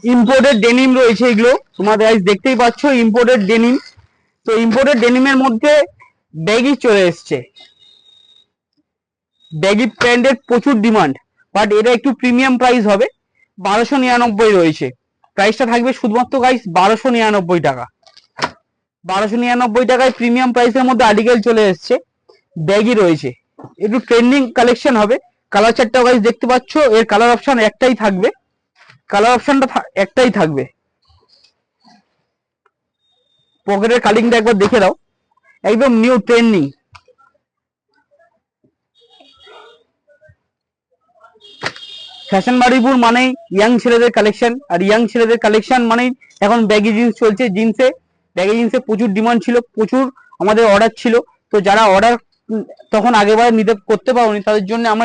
Imported denim রয়েছে এগুলো, তোমাদের গাইস দেখতেই পাচ্ছ ইম্পোর্টেড ডেনিম। তো ইম্পোর্টেড ডেনিমের মধ্যে ব্যাগি চলে এসছে, ব্যাগি প্যান্টের প্রচুর ডিমান্ড, বাট এটা একটু প্রিমিয়াম প্রাইস হবে, 1299 রয়েছে। প্রাইসটা থাকবে শুধুমাত্র গাইস 1299 টাকা। 1299 টাকায় প্রিমিয়াম প্রাইসের মধ্যে আর্টিকেল চলে এসছে, ব্যাগই রয়েছে, একটু ট্রেন্ডিং কালেকশন হবে। কালার চারটাও গাইস দেখতে পাচ্ছ, এর কালার অপশন একটাই থাকবে, কালার অপশনটা একটাই থাকবে। পকেটের কালিংটা একবার দেখে দাও, একদম নিউ ট্রেন্ডিং। ফ্যাশন বাড়িপুর মানেই ইয়াং ছেলেদের কালেকশন, আর ইয়াং ছেলেদের কালেকশন মানেই এখন ব্যাগি জিন্স চলছে। জিন্সে ব্যাগি জিন্সে প্রচুর ডিমান্ড ছিল, প্রচুর আমাদের অর্ডার ছিল। তো যারা অর্ডার তখন আগেবার নিতে করতে পারোনি, তাদের জন্য আমরা